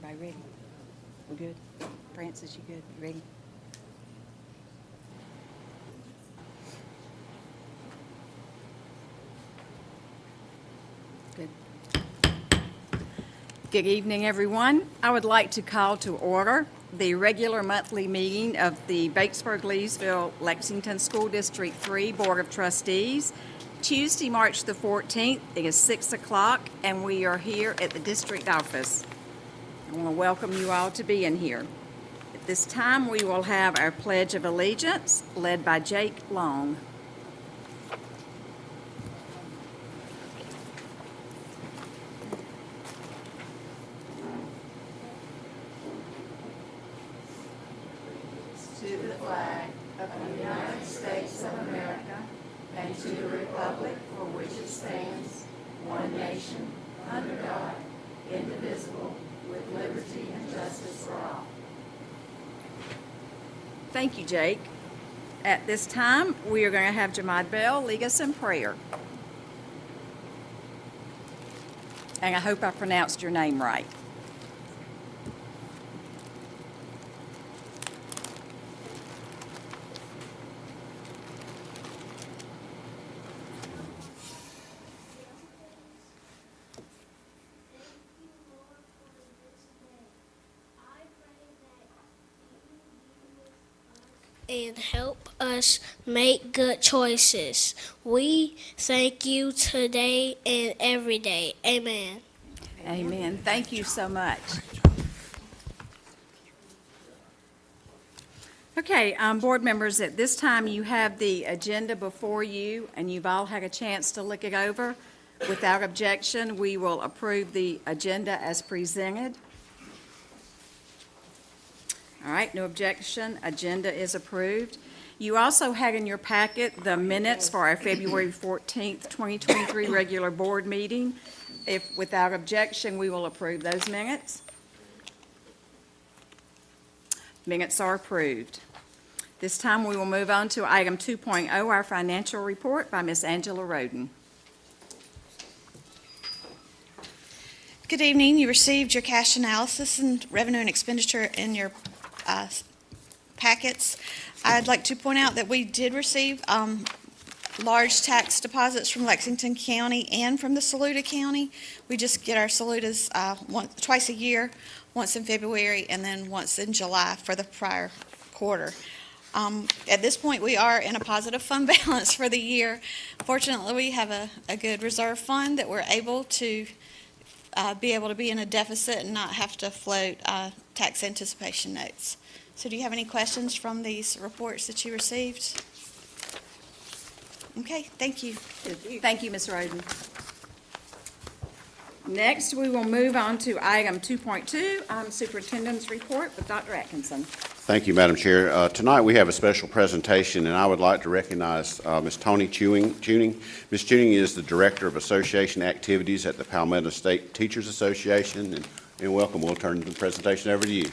Everybody ready? We good? Francis, you good? You ready? Good. Good evening, everyone. I would like to call to order the regular monthly meeting of the Batesburg-Leesville-Lexington School District 3 Board of Trustees. Tuesday, March the 14th, it is 6 o'clock, and we are here at the district office. I want to welcome you all to being here. At this time, we will have our Pledge of Allegiance, led by Jake Long. To the flag of the United States of America and to the republic for which it stands, one nation, under God, indivisible, with liberty and justice for all. Thank you, Jake. At this time, we are going to have Jemad Bell lead us in prayer. And I hope I pronounced your name right. And help us make good choices. We thank you today and every day. Amen. Amen. Thank you so much. Okay, board members, at this time you have the agenda before you, and you've all had a chance to look it over. Without objection, we will approve the agenda as presented. All right, no objection. Agenda is approved. You also had in your packet the minutes for our February 14th, 2023 regular board meeting. If without objection, we will approve those minutes. Minutes are approved. This time we will move on to item 2.0, our financial report by Ms. Angela Roden. Good evening. You received your cash analysis and revenue and expenditure in your packets. I'd like to point out that we did receive large tax deposits from Lexington County and from the Saluda County. We just get our Saludas twice a year, once in February and then once in July for the prior quarter. At this point, we are in a positive fund balance for the year. Fortunately, we have a good reserve fund that we're able to be able to be in a deficit and not have to float tax anticipation notes. So do you have any questions from these reports that you received? Okay, thank you. Thank you, Ms. Roden. Next, we will move on to item 2.2, Superintendent's Report with Dr. Atkinson. Thank you, Madam Chair. Tonight we have a special presentation, and I would like to recognize Ms. Toni Tuning. Ms. Tuning is the Director of Association Activities at the Palmetto State Teachers Association, and welcome. We'll turn the presentation over to you.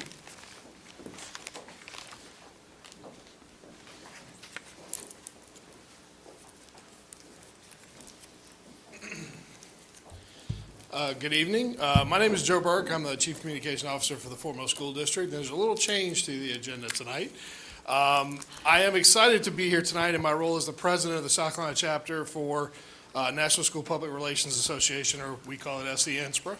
Good evening. My name is Joe Burke. I'm the Chief Communication Officer for the Fort School District. There's a little change to the agenda tonight. I am excited to be here tonight in my role as the President of the South Carolina Chapter for National School Public Relations Association, or we call it SE-NSPRA.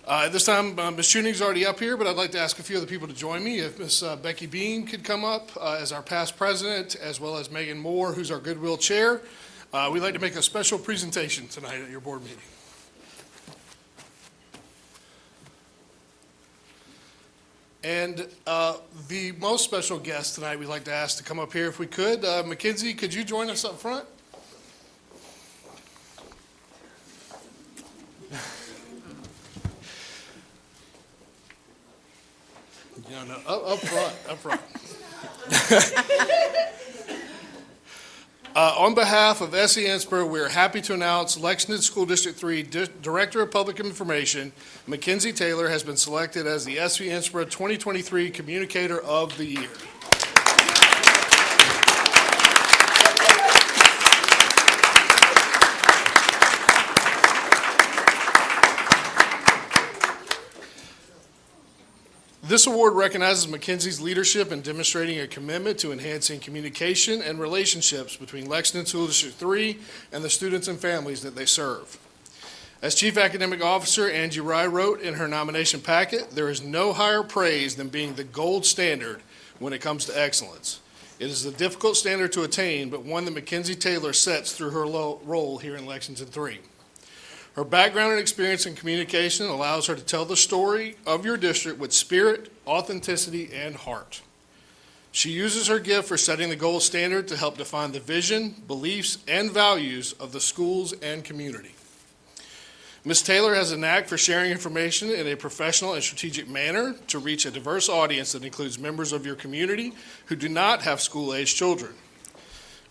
At this time, Ms. Tuning's already up here, but I'd like to ask a few other people to join me. If Ms. Becky Bean could come up as our past president, as well as Megan Moore, who's our Goodwill Chair. We'd like to make a special presentation tonight at your board meeting. And the most special guest tonight we'd like to ask to come up here if we could. Mackenzie, could you join us up front? No, up front. On behalf of SE-NSPRA, we're happy to announce Lexington School District 3 Director of Public Information, Mackenzie Taylor, has been selected as the SE-NSPRA 2023 Communicator of the Year. This award recognizes Mackenzie's leadership in demonstrating a commitment to enhancing communication and relationships between Lexington School District 3 and the students and families that they serve. As Chief Academic Officer, Angie Rye wrote in her nomination packet, there is no higher praise than being the gold standard when it comes to excellence. It is a difficult standard to attain, but one that Mackenzie Taylor sets through her role here in Lexington 3. Her background and experience in communication allows her to tell the story of your district with spirit, authenticity, and heart. She uses her gift for setting the gold standard to help define the vision, beliefs, and values of the schools and community. Ms. Taylor has a knack for sharing information in a professional and strategic manner to reach a diverse audience that includes members of your community who do not have school-aged children.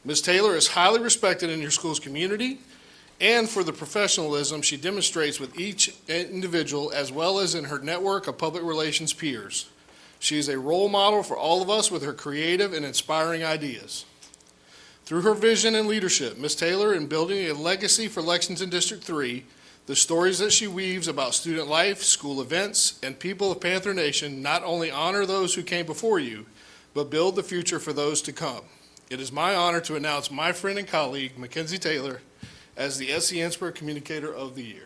Ms. Taylor is highly respected in your school's community and for the professionalism she demonstrates with each individual as well as in her network of public relations peers. She is a role model for all of us with her creative and inspiring ideas. Through her vision and leadership, Ms. Taylor, in building a legacy for Lexington District 3, the stories that she weaves about student life, school events, and people of Panther Nation not only honor those who came before you, but build the future for those to come. It is my honor to announce my friend and colleague, Mackenzie Taylor, as the SC Innsbruck Communicator of the Year.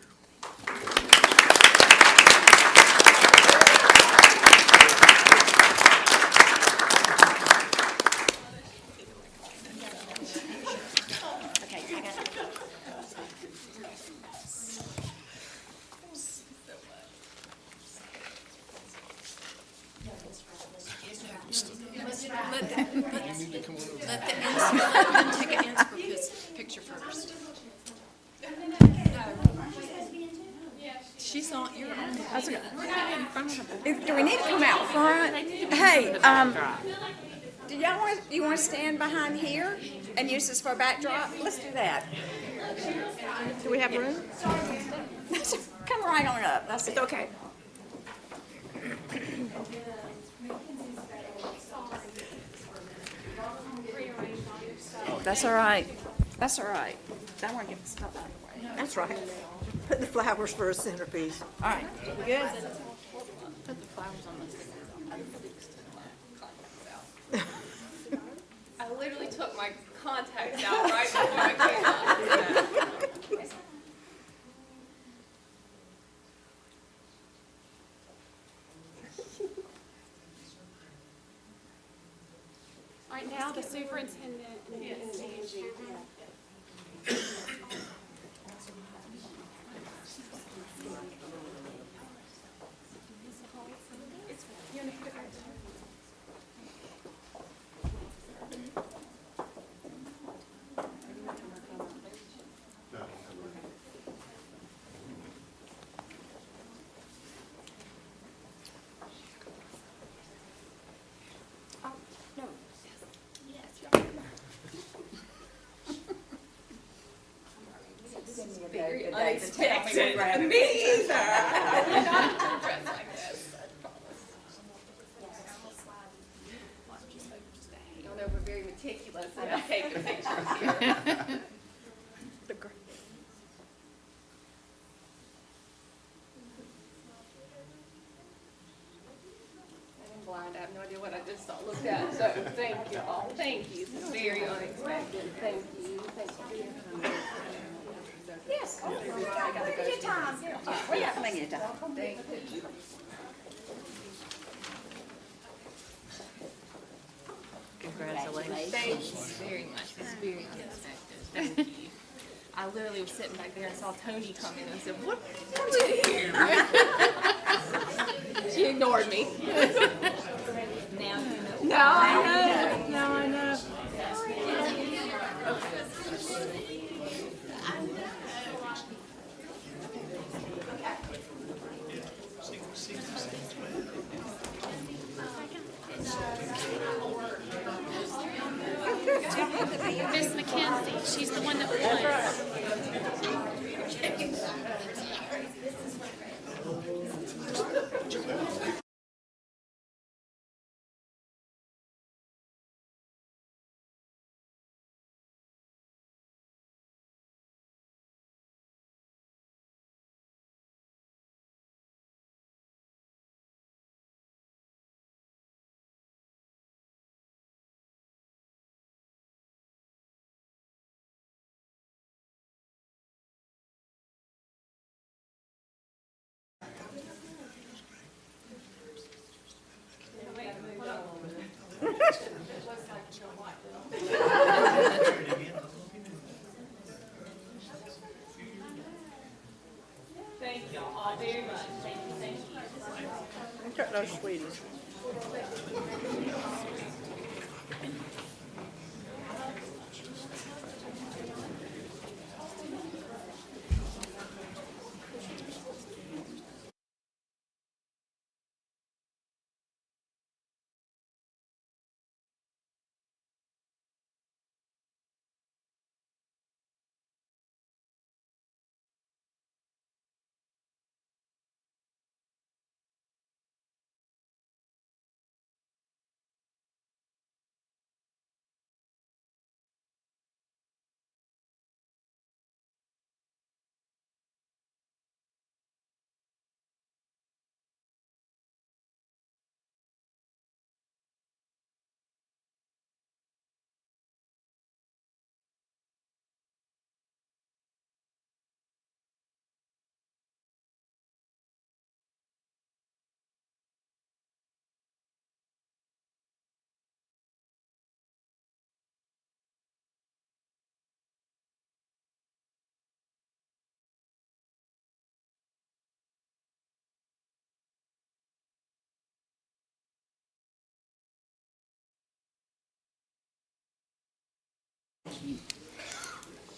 Let them take an Innsbruck picture first. She's on, you're on. We're not in front of her. Do we need to come out front? Hey, do y'all want, you want to stand behind here and use this for a backdrop? Let's do that. Do we have room? Come right on up, that's it. Okay. That's all right. That's all right. I want to get the stuff out of the way. That's right. Put the flowers for a centerpiece. All right, we good? Put the flowers on I literally took my contacts out right before I came up. All right, now the superintendent and Angie. Very unexpected. Me either. I would not have been dressed like this. Y'all know we're very meticulous about taking pictures here. I'm blind. I have no idea what I just saw. Looked at. So thank you all. Thank you. This is very unexpected. Thank you. Thank you. Yes. We got plenty of time. We got plenty of time. Thank you. Congratulations. Thank you very much. It's very unexpected. Thank you. I literally was sitting back there and saw Tony come in and said, "What are you doing here?" She ignored me. Now you know. Now I know. Now I know. Miss Mackenzie, she's the one that won.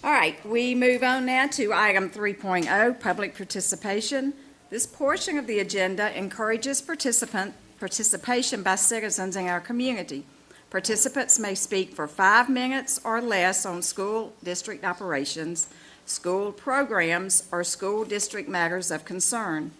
All right, we move on now to item 3.0, public participation. This portion of the agenda encourages participation by citizens in our community. Participants may speak for 5 minutes or less on school district operations, school programs, or school district matters of concern.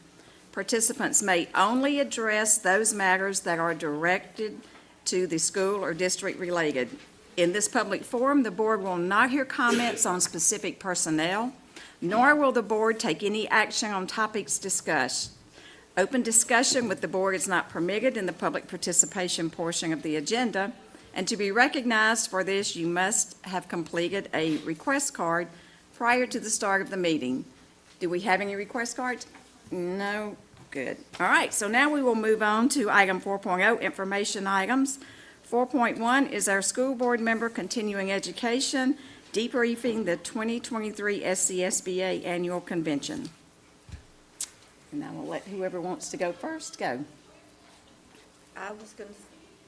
Participants may only address those matters that are directed to the school or district related. In this public forum, the board will not hear comments on specific personnel, nor will the board take any action on topics discussed. Open discussion with the board is not permitted in the public participation portion of the agenda, and to be recognized for this, you must have completed a request card prior to the start of the meeting. Do we have any request cards? No? Good. All right, so now we will move on to item 4.0, information items. 4.1 is our school board member continuing education, debriefing the 2023 SCSBA Annual Convention. And I will let whoever wants to go first go. I was gonna,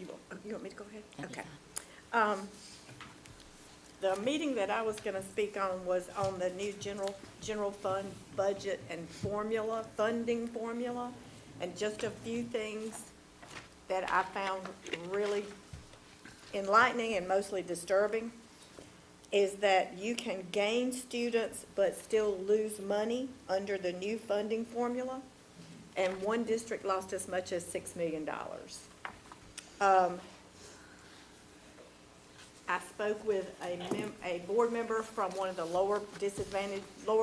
you want me to go ahead? Okay. The meeting that I was gonna speak on was on the new general fund budget and formula, funding formula, and just a few things that I found really enlightening and mostly disturbing is that you can gain students but still lose money under the new funding formula. And one district lost as much as $6 million. I spoke with a board member from one of the lower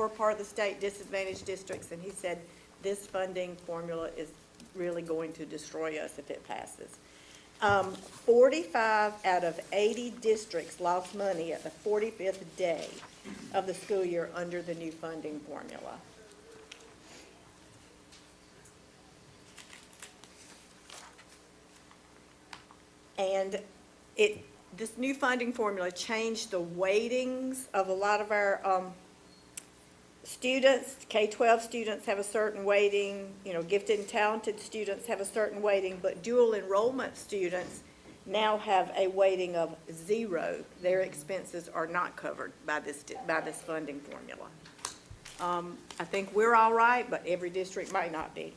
part of the state disadvantaged districts, and he said this funding formula is really going to destroy us if it passes. 45 out of 80 districts lost money at the 45th day of the school year under the new funding formula. And this new funding formula changed the weightings of a lot of our students. K-12 students have a certain weighting, gifted and talented students have a certain weighting, but dual enrollment students now have a weighting of 0. Their expenses are not covered by this funding formula. I think we're all right, but every district might not be.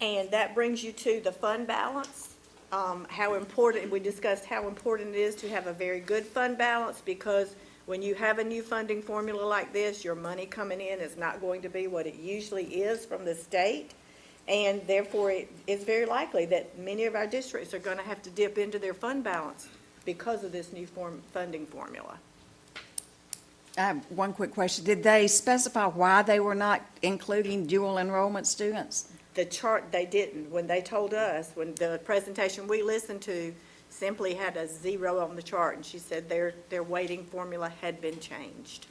And that brings you to the fund balance. How important, we discussed how important it is to have a very good fund balance, because when you have a new funding formula like this, your money coming in is not going to be what it usually is from the state. And therefore, it is very likely that many of our districts are going to have to dip into their fund balance because of this new funding formula. I have one quick question. Did they specify why they were not including dual enrollment students? The chart, they didn't. When they told us, when the presentation we listened to simply had a 0 on the chart, and she said their weighting formula had been changed.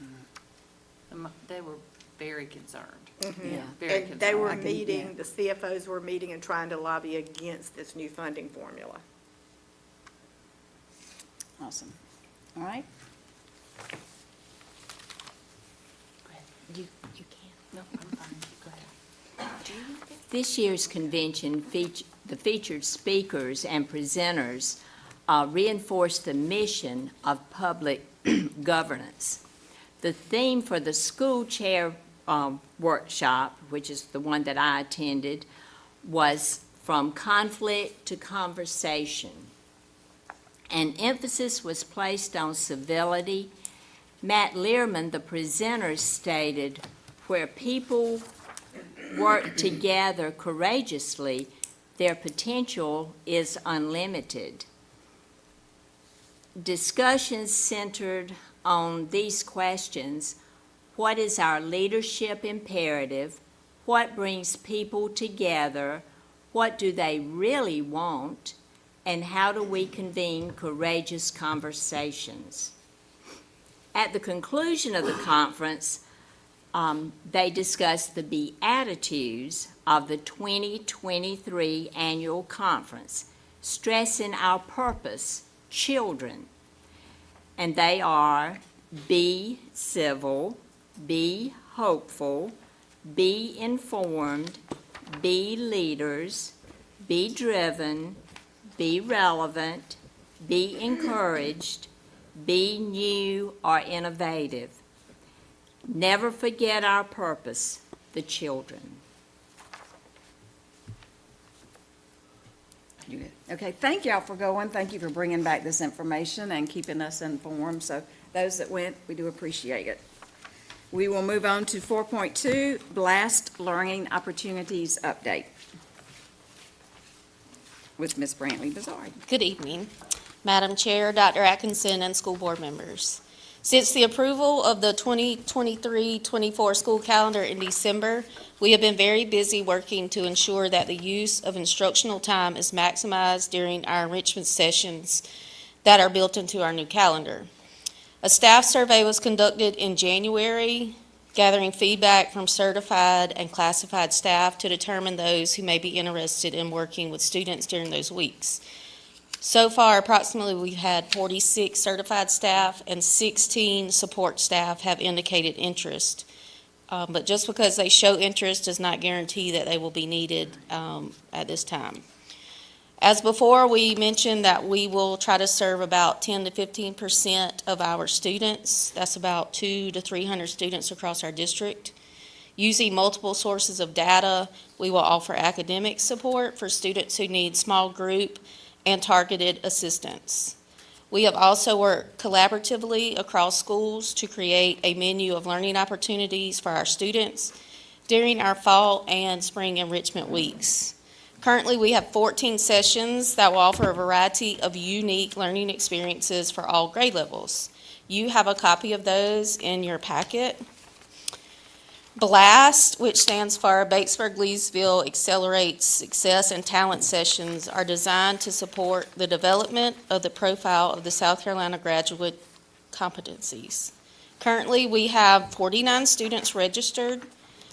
They were very concerned. Mm-hmm. Yeah. Very And they were concerned. meeting, the CFOs were meeting and trying to lobby against this new funding formula. Awesome. All right. You can. No, I'm fine. Go ahead. This year's convention, the featured speakers and presenters reinforce the mission of public governance. The theme for the school chair workshop, which is the one that I attended, was from conflict to conversation. An emphasis was placed on civility. Matt Learman, the presenter, stated, "Where people work together courageously, their potential is unlimited." Discussions centered on these questions: what is our leadership imperative? What brings people together? What do they really want? And how do we convene courageous conversations? At the conclusion of the conference, they discussed the Beatitudes of the 2023 annual conference, stressing our purpose, children. And they are: be civil, be hopeful, be informed, be leaders, be driven, be relevant, be encouraged, be new or innovative. Never forget our purpose, the children. You good? Okay, thank y'all for going. Thank you for bringing back this information and keeping us informed. So those that went, we do appreciate it. We will move on to 4.2, Blast Learning Opportunities Update with Ms. Brantley Bizarre. Good evening, Madam Chair, Dr. Atkinson, and school board members. Since the approval of the 2023-24 school calendar in December, we have been very busy working to ensure that the use of instructional time is maximized during our enrichment sessions that are built into our new calendar. A staff survey was conducted in January, gathering feedback from certified and classified staff to determine those who may be interested in working with students during those weeks. So far, approximately, we've had 46 certified staff and 16 support staff have indicated interest. But just because they show interest does not guarantee that they will be needed at this time. As before, we mentioned that we will try to serve about 10 to 15% of our students. That's about 200 to 300 students across our district. Using multiple sources of data, we will offer academic support for students who need small group and targeted assistance. We have also worked collaboratively across schools to create a menu of learning opportunities for our students during our fall and spring enrichment weeks. Currently, we have 14 sessions that will offer a variety of unique learning experiences for all grade levels. You have a copy of those in your packet. BLAST, which stands for Batesburg-Leesville Accelerates Success and Talent Sessions, are designed to support the development of the profile of the South Carolina graduate competencies. Currently, we have 49 students registered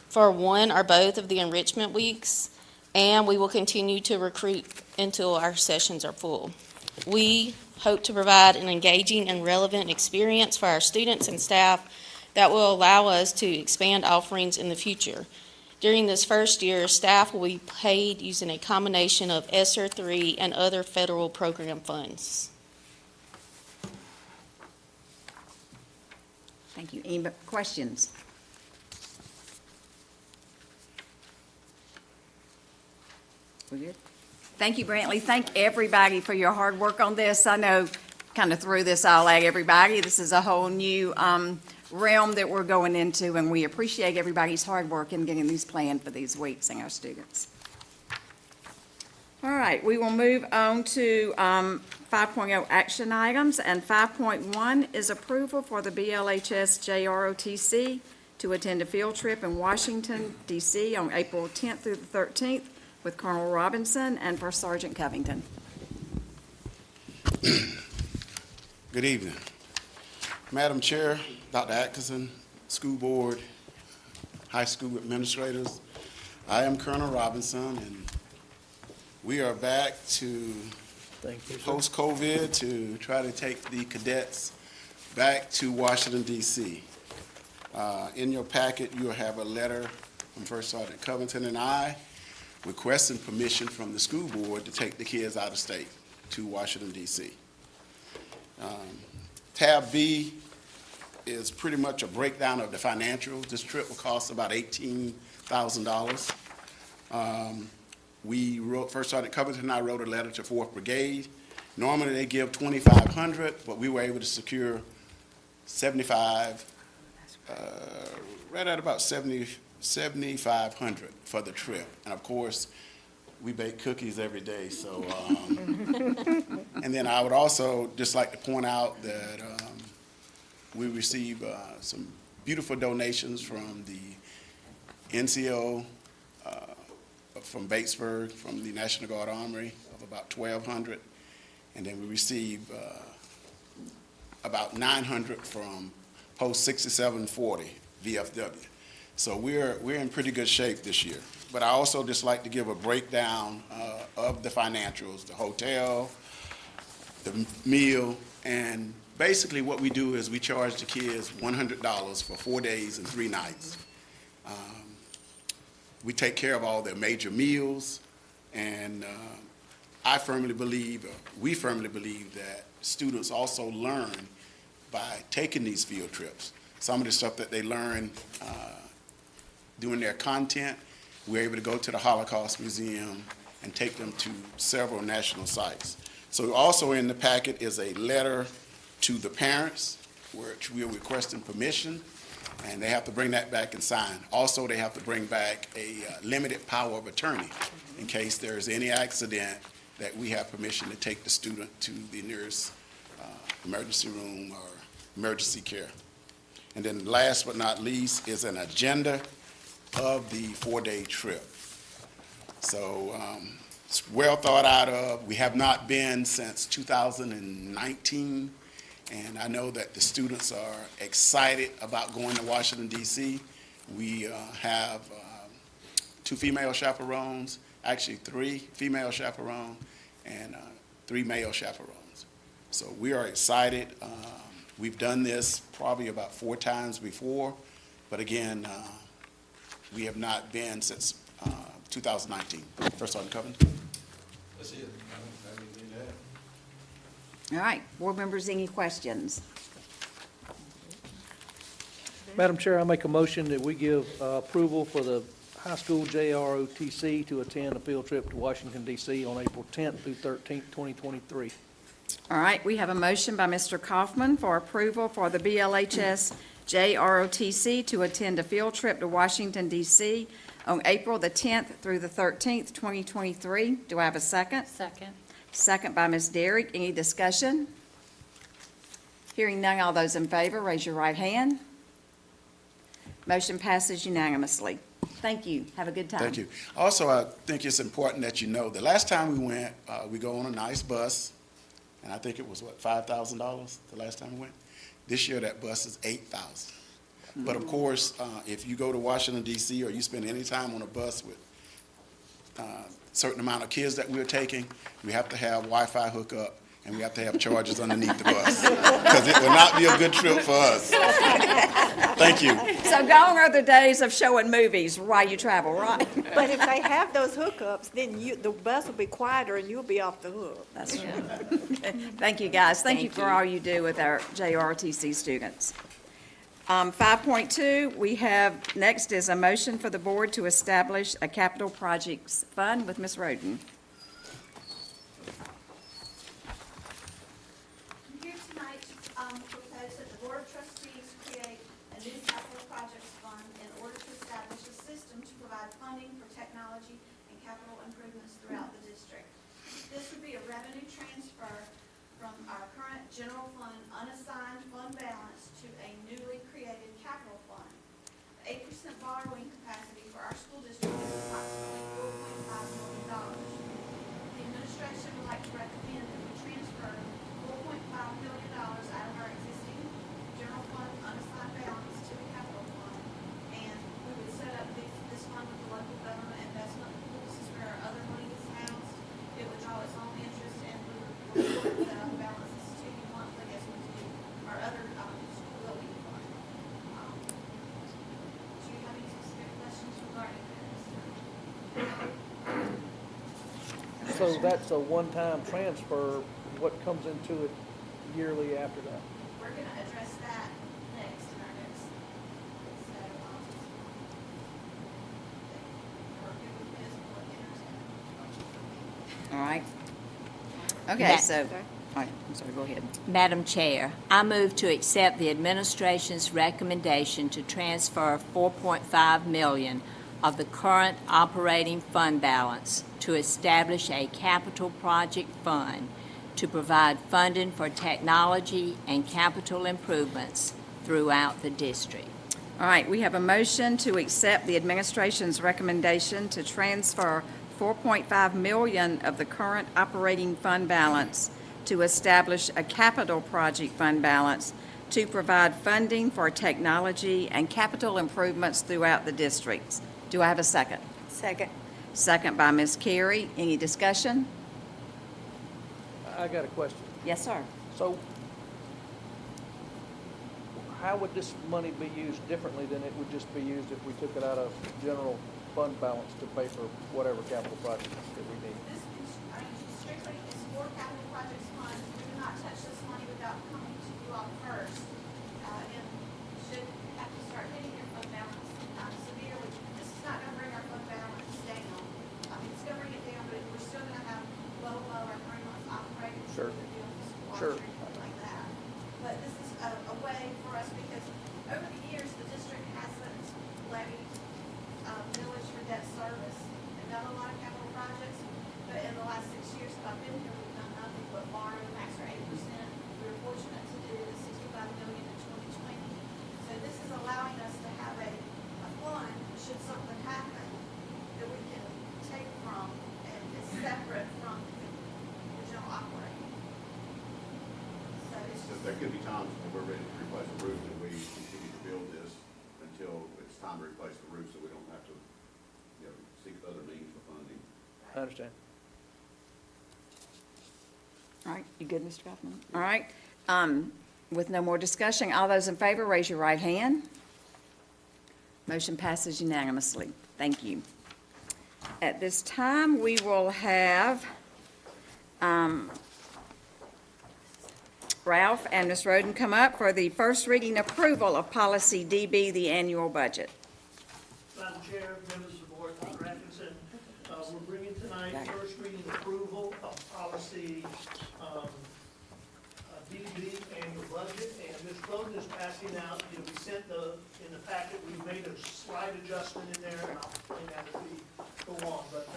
for one or both of the enrichment weeks, and we will continue to recruit until our sessions are full. We hope to provide an engaging and relevant experience for our students and staff that will allow us to expand offerings in the future. During this first year, staff will be paid using a combination of ESSER III and other federal program funds. Thank you. Any questions? We good? Thank you, Brantley. Thank everybody for your hard work on this. I know, kind of threw this all at everybody. This is a whole new realm that we're going into, and we appreciate everybody's hard work in getting these planned for these weeks and our students. All right, we will move on to 5.0 action items, and 5.1 is approval for the BLHS JROTC to attend a field trip in Washington, D.C. on April 10th through the 13th with Colonel Robinson and First Sergeant Covington. Good evening. Madam Chair, Dr. Atkinson, school board, high school administrators, I am Colonel Robinson, and we are back to post-COVID to try to take the cadets back to Washington, D.C. In your packet, you'll have a letter from First Sergeant Covington and I requesting permission from the school board to take the kids out of state to Washington, D.C. Tab B is pretty much a breakdown of the financials. This trip will cost about $18,000. First Sergeant Covington and I wrote a letter to 4th Brigade. Normally, they give $2,500, but we were able to secure 75, right at about 7,500 for the trip. And of course, we bake cookies every day, so. And then I would also just like to point out that we received some beautiful donations from the NCO, from Batesburg, from the National Guard Armory of about 1,200. And then we received about 900 from Post 6740 VFW. So we're in pretty good shape this year. But I also just like to give a breakdown of the financials, the hotel, the meal, and basically what we do is we charge the kids $100 for 4 days and 3 nights. We take care of all their major meals, and I firmly believe, we firmly believe that students also learn by taking these field trips. Some of the stuff that they learn doing their content, we're able to go to the Holocaust Museum and take them to several national sites. So also in the packet is a letter to the parents, which we are requesting permission, and they have to bring that back and sign. Also, they have to bring back a limited power of attorney in case there's any accident that we have permission to take the student to the nearest emergency room or emergency care. And then last but not least is an agenda of the 4-day trip. So it's well thought out of. We have not been since 2019, and I know that the students are excited about going to Washington, D.C. We have 2 female chaperones, actually 3 female chaperones, and 3 male chaperones. So we are excited. We've done this probably about 4 times before, but again, we have not been since 2019. First Sergeant Covington. That's it. All right, board members, any questions? Madam Chair, I make a motion that we give approval for the high school JROTC to attend a field trip to Washington, D.C. on April 10th through 13th, 2023. All right, we have a motion by Mr. Kaufman for approval for the BLHS JROTC to attend a field trip to Washington, D.C. on April the 10th through the 13th, 2023. Do I have a second? Second. Second by Ms. Derrick. Any discussion? Hearing none, all those in favor, raise your right hand. Motion passes unanimously. Thank you. Have a good time. Thank you. Also, I think it's important that you know, the last time we went, we go on a nice bus, and I think it was, what, $5,000 the last time we went? This year, that bus is $8,000. But of course, if you go to Washington, D.C., or you spend any time on a bus with certain amount of kids that we're taking, we have to have Wi-Fi hookup, and we have to have chargers underneath the bus, because it will not be a good trip for us. Thank you. So gone are the days of showing movies while you travel, right? But if they have those hookups, then the bus will be quieter and you'll be off the hook. That's true. Thank you, guys. Thank you for all you do with our JRTC students. 5.2, we have, next is a motion for the board to establish a capital projects fund with Ms. Roden. Here tonight, propose that the Board of Trustees create a new capital projects fund in order to establish a system to provide funding for technology and capital improvements throughout the district. This would be a revenue transfer from our current general fund unassigned fund balance to a newly created capital fund. The 8% borrowing capacity for our school district is approximately $4.5 million. So that's a one-time transfer. What comes into it yearly after that? We're gonna address that next in our next, so, or give them this, we'll entertain. All right. Okay, That- so, all right, I'm sorry, go ahead. Madam Chair, I move to accept the administration's recommendation to transfer $4.5 million of the current operating fund balance to establish a capital project fund to provide funding for technology and capital improvements throughout the district. All right, we have a motion to accept the administration's recommendation to transfer $4.5 million of the current operating fund balance to establish a capital project fund balance to provide funding for technology and capital improvements throughout the districts. Do I have a second? Second. Second by Ms. Carey. Any discussion? I got a question. Yes, sir. So how would this money be used differently than it would just be used if we took it out of general fund balance to pay for whatever capital projects that we need? This is, I mean, strictly is for capital projects fund. We do not touch this money without coming to you all first. And should have to start hitting your fund balance severely. This is not gonna bring our fund balance down. I mean, it's gonna bring it down, but we're still gonna have low, our 3 months operating. Sure. Sure. Sure. Like that. But this is a way for us, because over the years, the district hasn't levied millage for debt service. They've done a lot of capital projects, but in the last 6 years that I've been here, we've done nothing but borrow max for 8%. We were fortunate to do the $65 million in 2020. So this is allowing us to have a fund, should something happen, that we can take from, and it's separate from the general operating. So it's just. There could be times when we're ready to replace the roof and we continue to build this until it's time to replace the roof, so we don't have to, seek other means for funding. I understand. All right, you good, Mr. Kaufman? All right, with no more discussion, all those in favor, raise your right hand. Motion passes unanimously. Thank you. At this time, we will have Ralph and Ms. Roden come up for the first reading approval of Policy DB, the annual budget. Madam Chair, members of the board, Dr. Atkinson, we're bringing tonight first reading approval of policy DB annual budget, and Ms. Roden is passing out, we sent in the packet, we made a slight adjustment in there, and I'll explain that as we go on, but,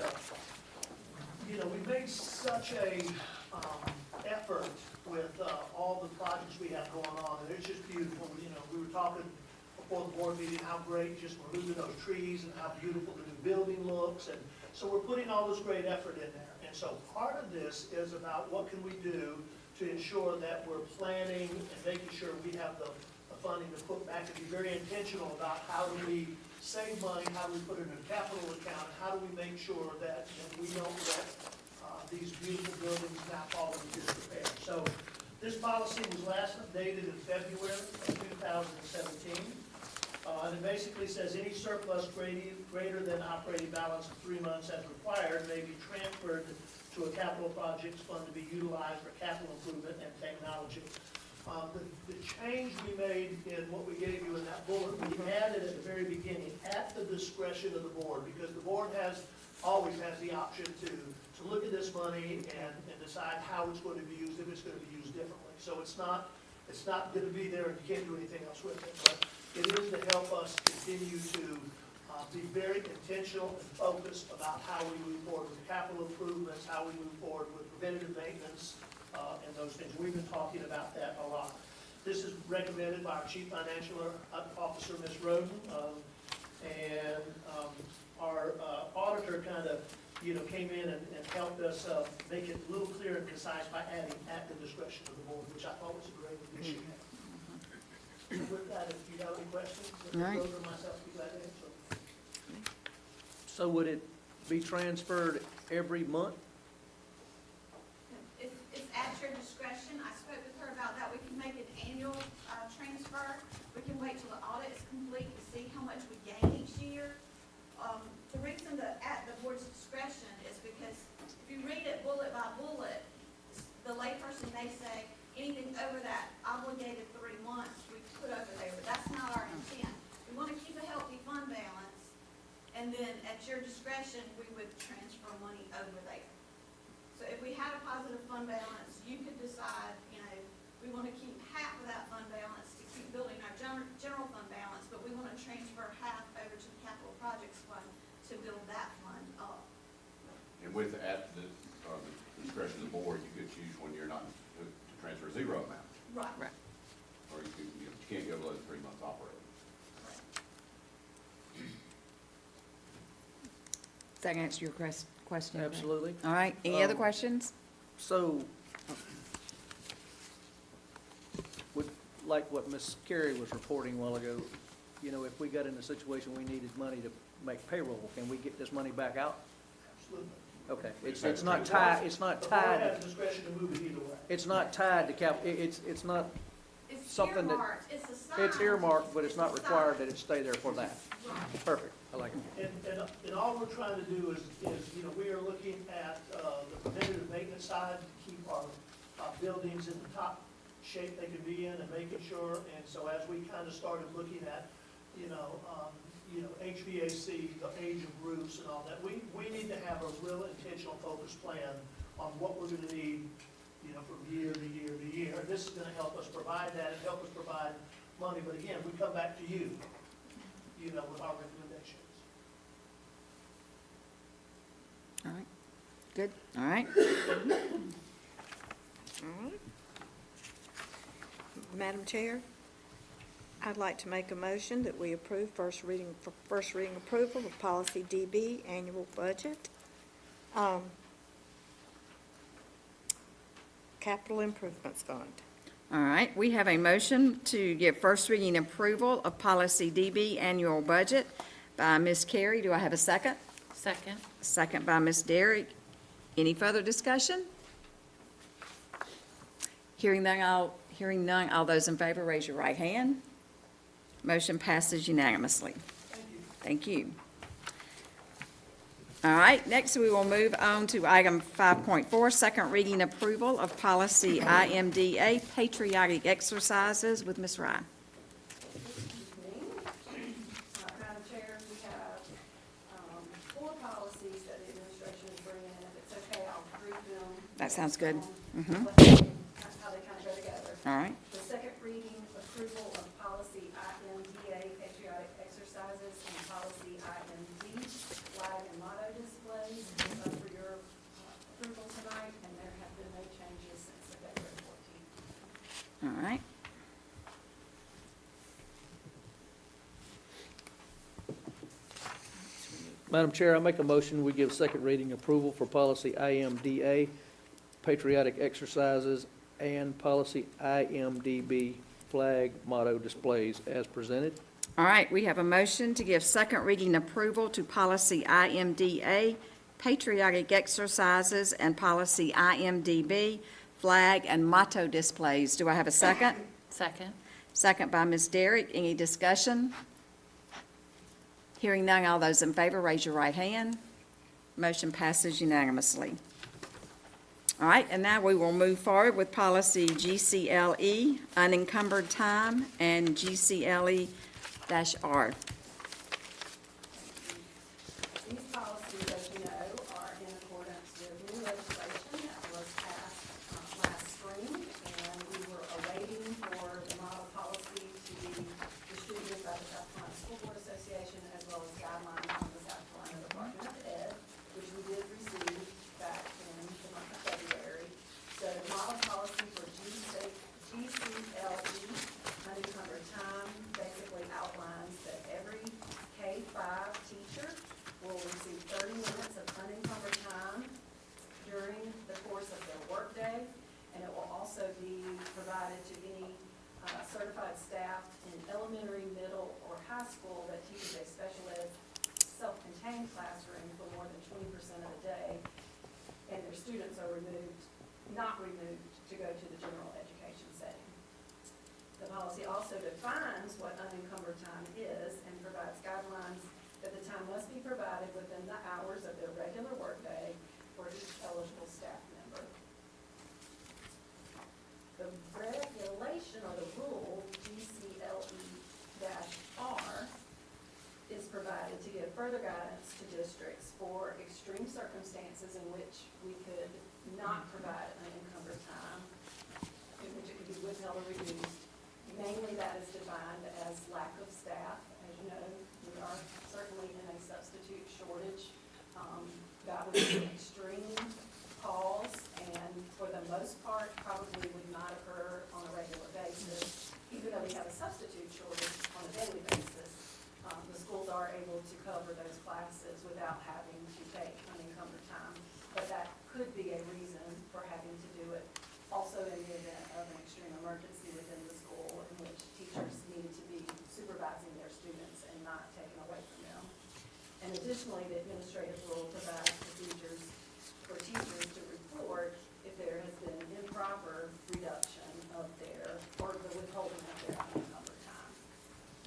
we've made such a effort with all the projects we have going on, and it's just beautiful. We were talking before the board meeting how great just removing those trees and how beautiful the new building looks, and so we're putting all this great effort in there. And so part of this is about what can we do to ensure that we're planning and making sure we have the funding to put back, and be very intentional about how do we save money, how do we put it in a capital account, and how do we make sure that we don't let these beautiful buildings now fall into disrepair. So this policy was last updated in February of 2017. And it basically says any surplus greater than operating balance of 3 months as required may be transferred to a capital projects fund to be utilized for capital improvement and technology. The change we made in what we gave you in that bullet, we added at the very beginning, at the discretion of the board, because the board always has the option to look at this money and decide how it's going to be used, if it's going to be used differently. So it's not going to be there and you can't do anything else with it, but it is to help us continue to be very intentional and focused about how we move forward with capital improvements, how we move forward with preventative maintenance, and those things. We've been talking about that a lot. This is recommended by our Chief Financial Officer, Ms. Roden, and our auditor kind of, came in and helped us make it a little clearer and concise by adding at the discretion of the board, which I thought was a great addition. With that, if you have any questions, All right. Ms. Roden or myself, be glad to answer. So would it be transferred every month? It's at your discretion. I spoke with her about that. We can make an annual transfer. We can wait till the audit is complete to see how much we gain each year. The reason that at the board's discretion is because if you read it at your discretion, we would transfer money over there. So if we had a positive fund balance, you could decide, we want to keep half of that fund balance to keep building our general fund balance, but we want to transfer half over to the capital projects fund to build that fund up. And with, at the discretion of the board, you could choose one year not to transfer zero amount, Right. or you can't go below the 3 months operating. Does that answer your question? Absolutely. All right, any other questions? So, like what Ms. Carey was reporting a while ago, if we got in a situation we needed money to make payroll, can we get this money back out? Absolutely. Okay, it's not tied, The board has discretion to move it either way. it's not tied to it's not, It's Something that- earmarked, it's assigned. it's earmarked, but it's not required that it stay there for that. Perfect, I like it. And all we're trying to do is, we are looking at the preventative maintenance side to keep our buildings in the top shape they can be in and making sure, and so as we kind of started looking at, HVAC, the age of roofs and all that, we need to have a real intentional focused plan on what we're gonna need, from year to year to year. This is gonna help us provide that and help us provide money, but again, we come back to you, with our recommendations. All right, good, all right. Madam Chair, I'd like to make a motion that we approve first reading approval of policy DB, annual budget. Capital Improvements Fund. All right, we have a motion to give first reading approval of policy DB annual budget by Ms. Carey. Do I have a second? Second. Second by Ms. Derrick. Any further discussion? Hearing none, all those in favor, raise your right hand. Motion passes unanimously. Thank you. All right, next we will move on to item 5.4, second reading approval of policy IMDA patriotic exercises with Ms. Rye. Madam Chair, we have 4 policies that the administration is bringing in. If it's okay, I'll group them. That sounds good. How they kind of go together. All right. The second reading approval of policy IMDA patriotic exercises and policy IMD flag and motto displays is up for your approval tonight, and there have been no changes since the February 14th. All right. Madam Chair, I make a motion, we give second reading approval for policy IMDA, patriotic exercises, and policy IMDB, flag motto displays as presented. All right, we have a motion to give second reading approval to policy IMDA, patriotic exercises, and policy IMDB, flag and motto displays. Do I have a second? Second. Second by Ms. Derrick. Any discussion? Hearing none, all those in favor, raise your right hand. Motion passes unanimously. All right, and now we will move forward with policy GCLE, unencumbered time, and GCLE-R. These policies, as you know, are in accordance with new legislation that was passed last spring, and we were awaiting for the model policy to be distributed by the South Carolina School Board Association as well as guidelines from the South Carolina Department of Ed, which we did receive back in the month of February. So the model policy for GCLE, unencumbered time, basically outlines that every K-5 teacher will receive 30 minutes of unencumbered time during the course of their workday, and it will also be provided to any certified staff in elementary, middle, or high school that teaches a special ed self-contained classroom for more than 20% of the day, and their students are not removed to go to the general education setting. The policy also defines what unencumbered time is and provides guidelines that the time must be provided within the hours of their regular workday for each eligible staff member. The regulation or the rule GCLE-R is provided decided to give further guidance to districts for extreme circumstances in which we could not provide unencumbered time, in which it could be withheld or reduced. Mainly that is defined as lack of staff. As you know, we are certainly in a substitute shortage. That would be an extreme cause, and for the most part, probably would not occur on a regular basis. Even though we have a substitute shortage on a daily basis, the schools are able to cover those classes without having to take unencumbered time. But that could be a reason for having to do it. Also, in the event of an extreme emergency within the school in which teachers needed to be supervising their students and not taken away from them. And additionally, the administrative rule provides procedures for teachers to report if there has been improper reduction of their, or the withholding of their unencumbered time.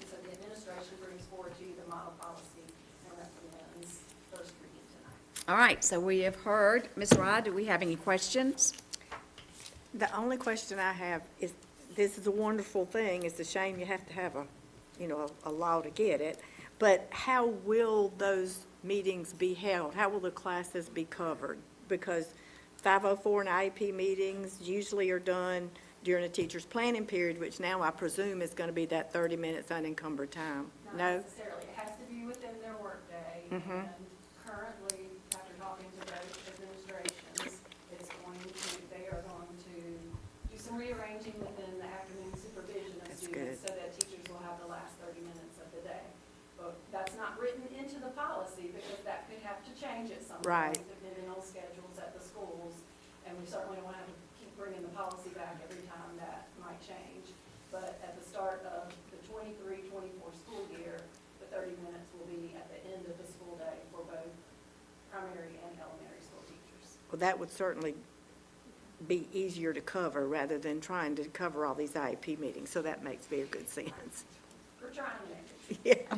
And so the administration brings forward to you the model policy and recommends first reading tonight. All right, so we have heard. Ms. Rye, do we have any questions? The only question I have is, this is a wonderful thing, it's a shame you have to have a law to get it, but how will those meetings be held? How will the classes be covered? Because 504 and IEP meetings usually are done during a teacher's planning period, which now I presume is going to be that 30 minutes unencumbered time. Not No? necessarily. It has to be within their workday. Mhm. And currently, after talking to both administrations, they are going to do some rearranging within the afternoon supervision of That's students good. so that teachers will have the last 30 minutes of the day. But that's not written into the policy because that could have to change at some Right. point depending on schedules at the schools. And we certainly don't want to have to keep bringing the policy back every time that might change. But at the start of the 23-24 school year, the 30 minutes will be at the end of the school day for both primary and elementary school teachers. Well, that would certainly be easier to cover rather than trying to cover all these IEP meetings, so that makes very good sense. We're trying to make it. Yeah.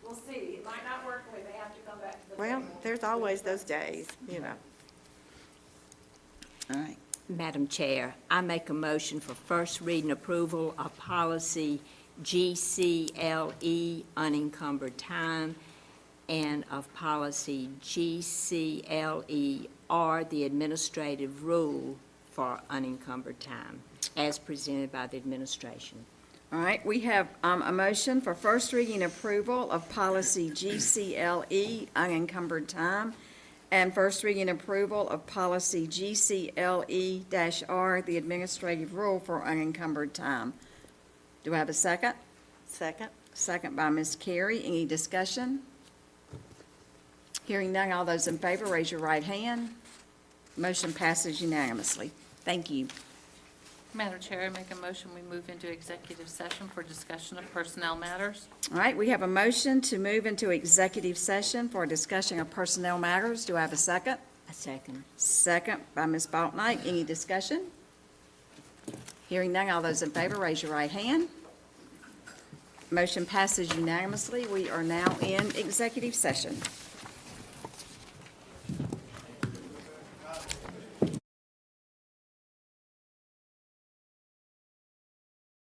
We'll see. It might not work. We may have to come back to the Well, table. there's always those days, you know. All right. Madam Chair, I make a motion for first reading approval of policy GCLE, unencumbered time, and of policy GCLER, the administrative rule for unencumbered time, as presented by the administration. All right, we have a motion for first reading approval of policy GCLE, unencumbered time, and first reading approval of policy GCLE-R, the administrative rule for unencumbered time. Do I have a second? Second? Second by Ms. Carey. Any discussion? Hearing none, all those in favor, raise your right hand. Motion passes unanimously. Thank you. Madam Chair, I make a motion, we move into executive session for discussion of personnel matters. All right, we have a motion to move into executive session for a discussion of personnel matters. Do I have a second? A second. Second by Ms. Baltnight. Any discussion? Hearing none, all those in favor, raise your right hand. Motion passes unanimously. We are now in executive session.